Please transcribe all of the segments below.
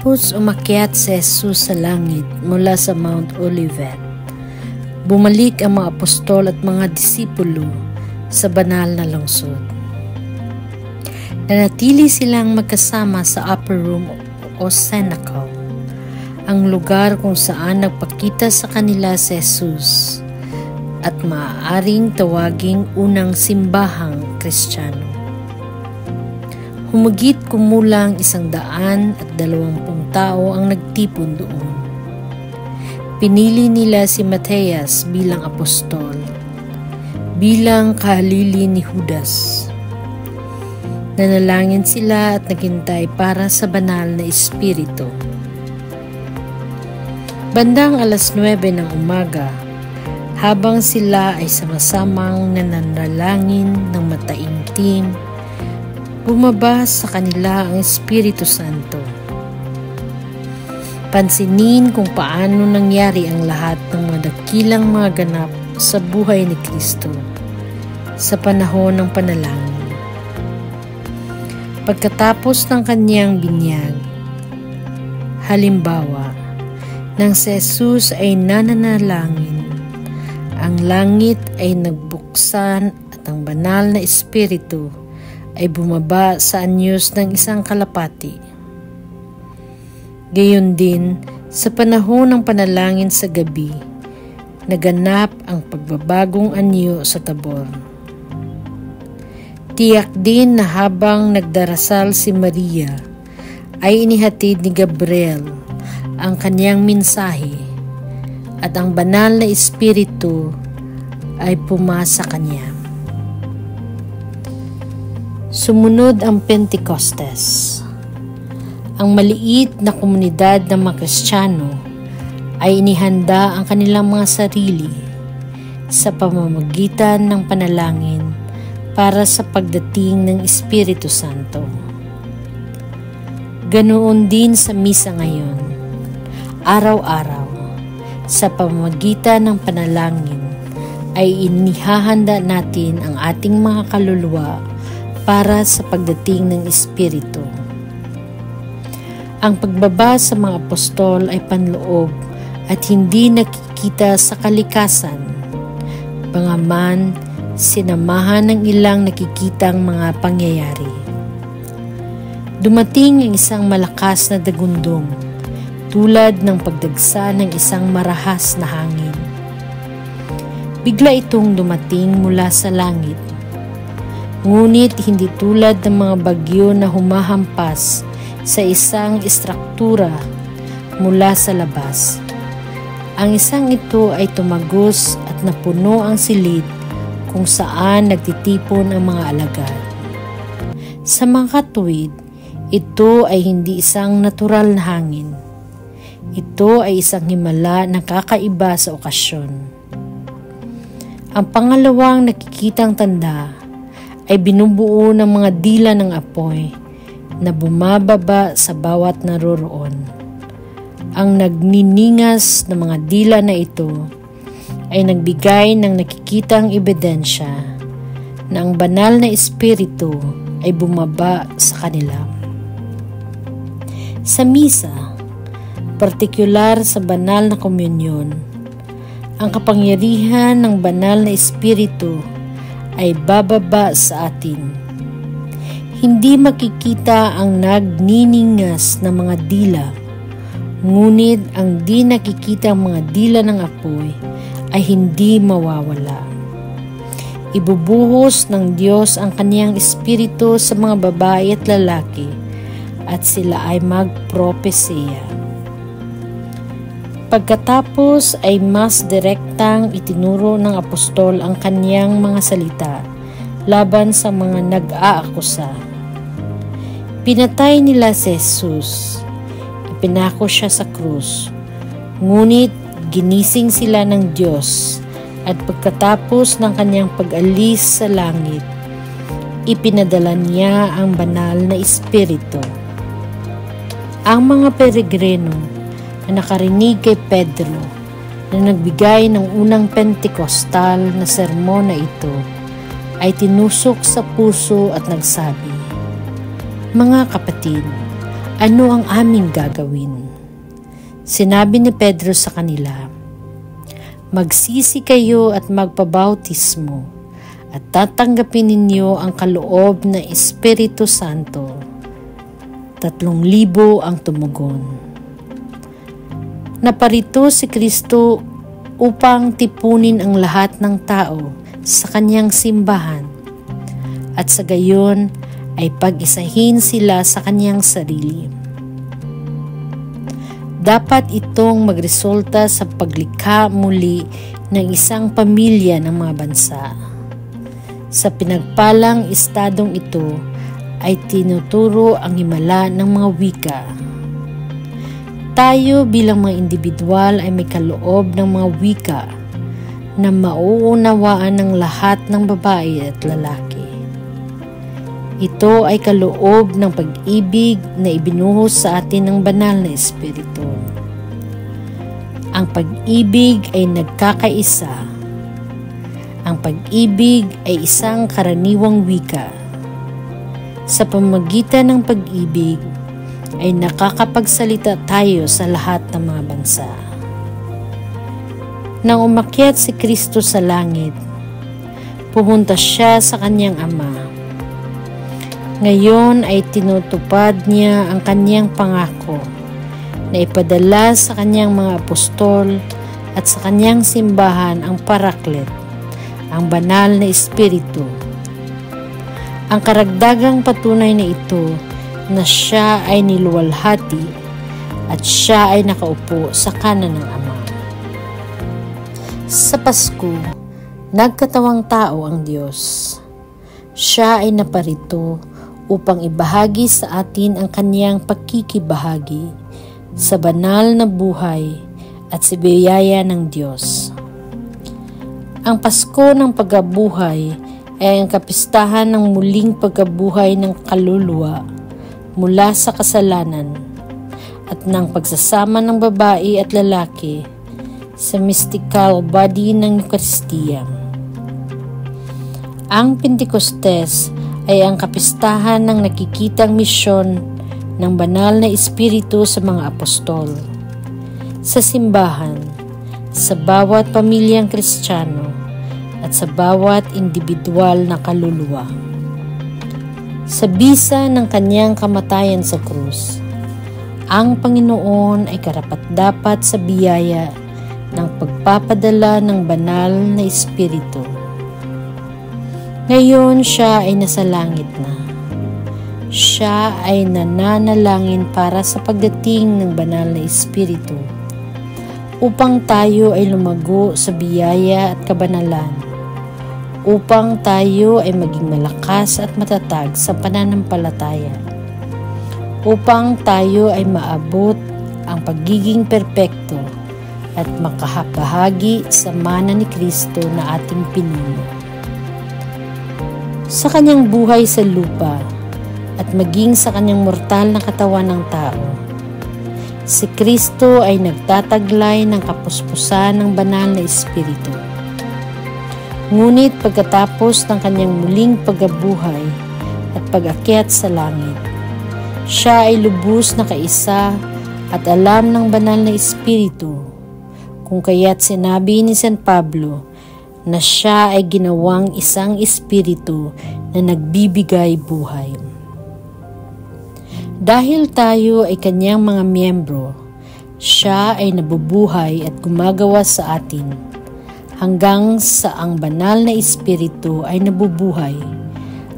Matapos umakyat si Jesus sa langit mula sa Mount Olivet, bumalik ang mga apostol at mga disipulo sa banal na lungsod. Nanatili silang magkasama sa upper room o cenacle, ang lugar kung saan nagpakita sa kanila si Jesus at maaaring tawaging unang simbahang Kristiyano. Humigit kumulang 120 tao ang nagtipon doon. Pinili nila si Mateas bilang apostol, bilang kahalili ni Judas. Nanalangin sila at naghintay para sa banal na Espiritu. Bandang 9:00 ng umaga, habang sila ay sama-samang nananalangin ng mataimtim, bumaba sa kanila ang Espiritu Santo. Pansinin kung paano nangyari ang lahat ng mga dakilang mga ganap sa buhay ni Kristo sa panahon ng panalangin. Pagkatapos ng kanyang binyag, halimbawa, nang si Jesus ay nananalangin, ang langit ay nagbuksan at ang banal na Espiritu ay bumaba sa anyos ng isang kalapati. Gayon din, sa panahon ng panalangin sa gabi, naganap ang pagbabagong anyo sa Tabor. Tiyak din na habang nagdarasal si Maria, ay inihatid ni Gabriel ang kanyang mensahe at ang banal na Espiritu ay pumasa kanya. Sumunod ang Pentecostes. Ang maliit na komunidad ng mga Kristiyano ay inihanda ang kanilang mga sarili sa pamamagitan ng panalangin para sa pagdating ng Espiritu Santo. Ganoon din sa misa ngayon, araw-araw, sa pamamagitan ng panalangin ay inihahanda natin ang ating mga kaluluwa para sa pagdating ng Espiritu. Ang pagbaba sa mga apostol ay panloob at hindi nakikita sa kalikasan, bagaman sinamahan ng ilang nakikitang mga pangyayari. Dumating ang isang malakas na dagundong, tulad ng pagdagsa ng isang marahas na hangin. Bigla itong dumating mula sa langit. Ngunit hindi tulad ng mga bagyo na humahampas sa isang istruktura mula sa labas. Ang isang ito ay tumagos at napuno ang silid kung saan nagtitipon ang mga alagad. Sa mga katuwid, ito ay hindi isang natural na hangin. Ito ay isang himala na kakaiba sa okasyon. Ang pangalawang nakikitang tanda ay binubuo ng mga dila ng apoy na bumababa sa bawat naroroon. Ang nagniningas ng mga dila na ito ay nagbigay ng nakikitang ebidensya na ang banal na Espiritu ay bumaba sa kanila. Sa misa, partikular sa banal na komunyon, ang kapangyarihan ng banal na Espiritu ay bababa sa atin. Hindi makikita ang nagniningas na mga dila, ngunit ang di nakikita mga dila ng apoy ay hindi mawawala. Ibubuhos ng Diyos ang kaniyang Espiritu sa mga babae at lalaki at sila ay magpropesiya. Pagkatapos ay mas direktang itinuro ng apostol ang kaniyang mga salita laban sa mga nag-aakusa. Pinatay nila si Jesus, ipinako siya sa krus, ngunit ginising sila ng Diyos at pagkatapos ng kaniyang pag-alis sa langit, ipinadala niya ang banal na Espiritu. Ang mga peregrino na nakarinig kay Pedro na nagbigay ng unang Pentecostal na sermon na ito ay tinusok sa puso at nagsabi, "Mga kapatid, ano ang aming gagawin? Sinabi ni Pedro sa kanila, magsisi kayo at magpabautismo at tatanggapin ninyo ang kaloob na Espiritu Santo. 3,000 ang tumugon. Naparito si Kristo upang tipunin ang lahat ng tao sa kanyang simbahan at sa gayon ay pag-isahin sila sa kanyang sarili. Dapat itong magresulta sa paglikha muli ng isang pamilya ng mga bansa. Sa pinagpalang estadong ito ay tinuturo ang himala ng mga wika. Tayo bilang mga individual ay may kaloob ng mga wika na mauunawaan ng lahat ng babae at lalaki. Ito ay kaloob ng pag-ibig na ibinuhos sa atin ng banal na Espiritu. Ang pag-ibig ay nagkakaisa. Ang pag-ibig ay isang karaniwang wika. Sa pamamagitan ng pag-ibig ay nakakapagsalita tayo sa lahat ng mga bansa. Nang umakyat si Kristo sa langit, pumunta siya sa kanyang Ama. Ngayon ay tinutupad niya ang kanyang pangako na ipadala sa kanyang mga apostol at sa kanyang simbahan ang Paraklet, ang banal na Espiritu. Ang karagdagang patunay na ito na siya ay niluwalhati at siya ay nakaupo sa kanan ng Ama. Sa Pasko, nagkatawang tao ang Diyos. Siya ay naparito upang ibahagi sa atin ang kanyang pakikibahagi sa banal na buhay at sa biyaya ng Diyos. Ang Pasko ng pagkabuhay ay ang kapistahan ng muling pagkabuhay ng kaluluwa mula sa kasalanan at ng pagsasama ng babae at lalaki sa mystical body ng Eucharistia. Ang Pentecostes ay ang kapistahan ng nakikitang misyon ng banal na Espiritu sa mga apostol, sa simbahan, sa bawat pamilyang Kristiyano at sa bawat individual na kaluluwa. Sa bisa ng kanyang kamatayan sa krus, ang Panginoon ay karapat-dapat sa biyaya ng pagpapadala ng banal na Espiritu. Ngayon siya ay nasa langit na. Siya ay nananalangin para sa pagdating ng banal na Espiritu upang tayo ay lumago sa biyaya at kabanalan, upang tayo ay maging malakas at matatag sa pananampalataya, upang tayo ay maabot ang pagiging perpekto at makahapahagi sa mana ni Kristo na ating pinuno. Sa kanyang buhay sa lupa at maging sa kanyang mortal na katawan ng tao, si Kristo ay nagtataglay ng kapuspusan ng banal na Espiritu. Ngunit pagkatapos ng kanyang muling pagkabuhay at pag-akyat sa langit, siya ay lubos na kaisa at alam ng banal na Espiritu, kung kaya't sinabi ni San Pablo na siya ay ginawang isang espiritu na nagbibigay buhay. Dahil tayo ay kanyang mga miyembro, siya ay nabubuhay at gumagawa sa atin hanggang sa ang banal na espiritu ay nabubuhay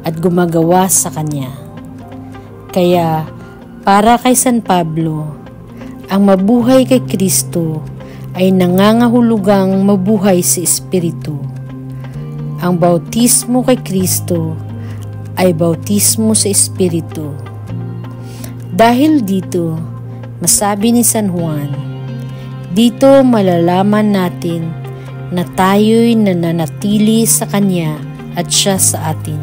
at gumagawa sa kanya. Kaya para kay San Pablo, ang mabuhay kay Kristo ay nangangahulugang mabuhay sa Espiritu. Ang bautismo kay Kristo ay bautismo sa Espiritu. Dahil dito, masabi ni San Juan, dito malalaman natin na tayo'y nananatili sa Kanya at Siya sa atin,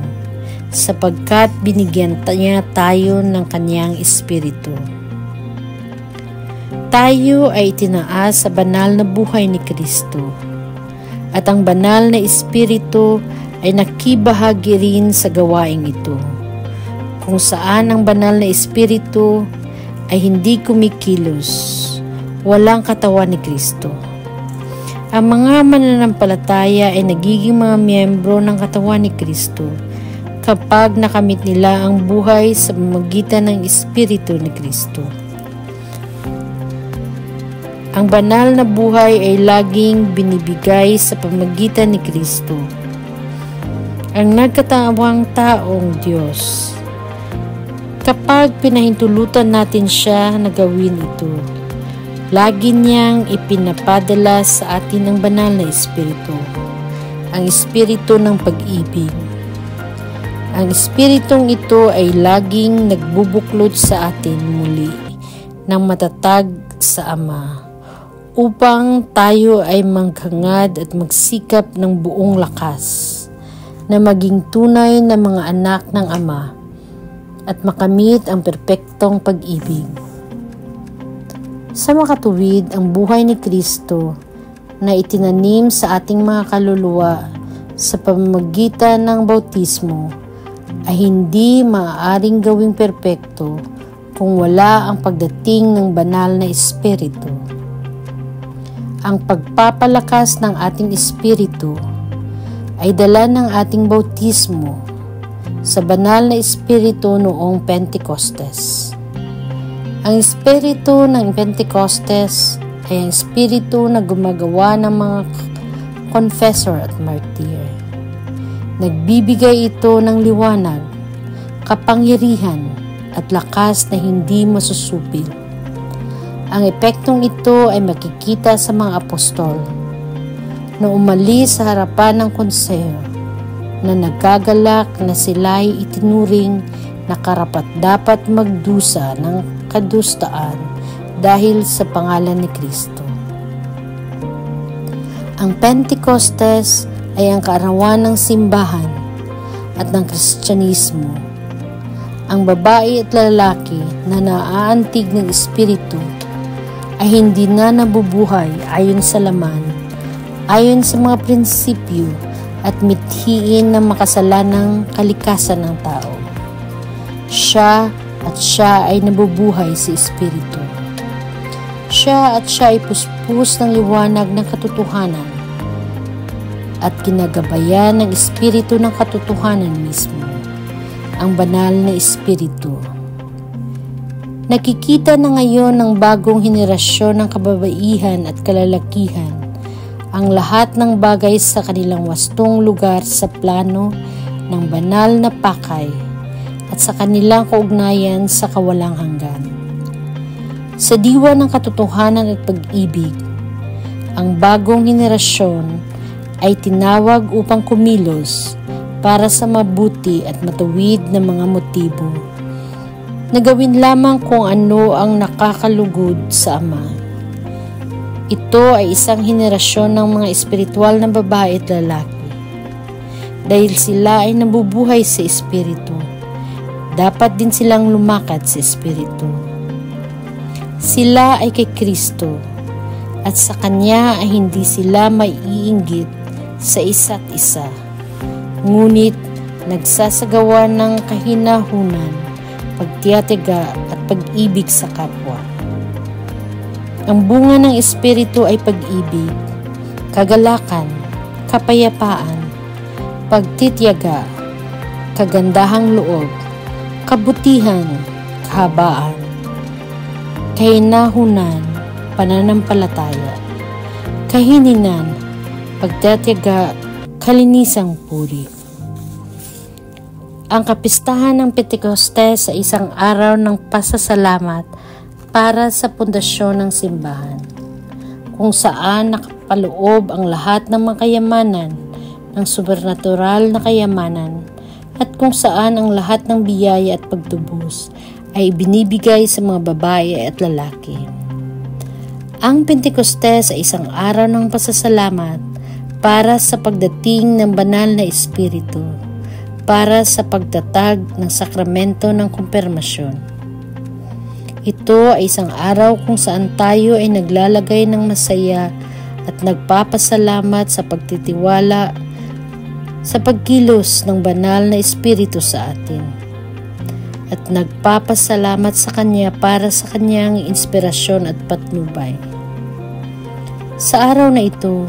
sapagkat binigyan niya tayo ng Kanyang Espiritu. Tayo ay itinaas sa banal na buhay ni Kristo, at ang banal na Espiritu ay nakibahagi rin sa gawaing ito, kung saan ang banal na Espiritu ay hindi kumikilos, walang katawan ni Kristo. Ang mga mananampalataya ay nagiging mga miyembro ng katawan ni Kristo kapag nakamit nila ang buhay sa pamamagitan ng Espiritu ni Kristo. Ang banal na buhay ay laging binibigay sa pamamagitan ni Kristo, ang nagkatawang taong Diyos. Kapag pinahintulutan natin siya na gawin ito, lagi niyang ipinapadala sa atin ang banal na Espiritu, ang Espiritu ng pag-ibig. Ang Espiritong ito ay laging nagbubuklod sa atin muli ng matatag sa Ama, upang tayo ay maghangad at magsikap ng buong lakas na maging tunay na mga anak ng Ama at makamit ang perpektong pag-ibig. Sa makatuwid, ang buhay ni Kristo na itinanim sa ating mga kaluluwa sa pamamagitan ng bautismo ay hindi maaaring gawing perpekto kung wala ang pagdating ng banal na Espiritu. Ang pagpapalakas ng ating espiritu ay dala ng ating bautismo sa banal na Espiritu noong Pentecostes. Ang Espiritu ng Pentecostes ay ang Espiritu na gumagawa ng mga confessor at martir. Nagbibigay ito ng liwanag, kapangyarihan at lakas na hindi masusupil. Ang epektong ito ay makikita sa mga apostol na umalis sa harapan ng konseho na nagagalak na sila'y itinuring na karapat-dapat magdusa ng kadustaan dahil sa pangalan ni Kristo. Ang Pentecostes ay ang kaarawan ng simbahan at ng Kristyanismo. Ang babae at lalaki na naaantig ng Espiritu ay hindi na nabubuhay ayon sa laman, ayon sa mga prinsipyo at mithiin ng makasalanang kalikasan ng tao. Siya ay nabubuhay sa Espiritu. Siya ay puspos ng liwanag ng katotohanan at kinagabayan ng Espiritu ng katotohanan mismo, ang banal na Espiritu. Nakikita na ngayon ng bagong henerasyon ng kababaihan at kalalakihan ang lahat ng bagay sa kanilang wastong lugar sa plano ng banal na pakay at sa kanilang kaugnayan sa kawalang hanggan. Sa diwa ng katotohanan at pag-ibig, ang bagong henerasyon ay tinawag upang kumilos para sa mabuti at matuwid na mga motibo na gawin lamang kung ano ang nakakalugod sa Ama. Ito ay isang henerasyon ng mga espiritual na babae at lalaki. Dahil sila ay nabubuhay sa Espiritu, dapat din silang lumakad sa Espiritu. Sila ay kay Kristo at sa Kanya ay hindi sila maiinggit sa isa't isa, ngunit nagsasagawa ng kahinahunan, pagtiyatiga at pag-ibig sa kapwa. Ang bunga ng Espiritu ay pag-ibig, kagalakan, kapayapaan, pagtitiyaga, kagandahang loob, kabutihan, kahabaan, kahinahunan, pananampalataya, kahiningan, pagtitiyaga, kalinisang puri. Ang kapistahan ng Pentecostes ay isang araw ng pasasalamat para sa pundasyon ng simbahan, kung saan nakapaloob ang lahat ng mga kayamanan ng supernatural na kayamanan at kung saan ang lahat ng biyaya at pagtubos ay binibigay sa mga babae at lalaki. Ang Pentecostes ay isang araw ng pasasalamat para sa pagdating ng banal na Espiritu, para sa pagtatag ng sakramento ng kumpirmasyon. Ito ay isang araw kung saan tayo ay naglalagay ng masaya at nagpapasalamat sa pagtitiwala sa pagkilos ng banal na Espiritu sa atin. at nagpapasalamat sa Kanya para sa Kanyang inspirasyon at patnubay. Sa araw na ito,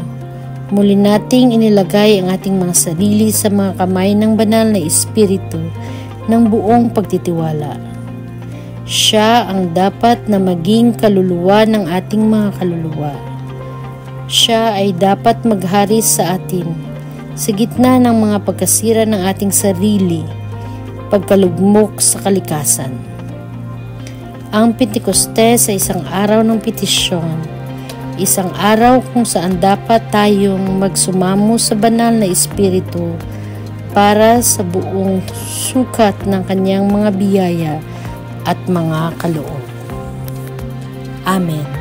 muli nating inilagay ang ating mga sarili sa mga kamay ng banal na Espiritu ng buong pagtitiwala. Siya ang dapat na maging kaluluwa ng ating mga kaluluwa. Siya ay dapat maghari sa atin sa gitna ng mga pagkasira ng ating sarili, pagkalugmok sa kalikasan. Ang Pentecostes ay isang araw ng petisyon, isang araw kung saan dapat tayong magsumamo sa banal na Espiritu para sa buong sukat ng Kanyang mga biyaya at mga kaloob. Amen.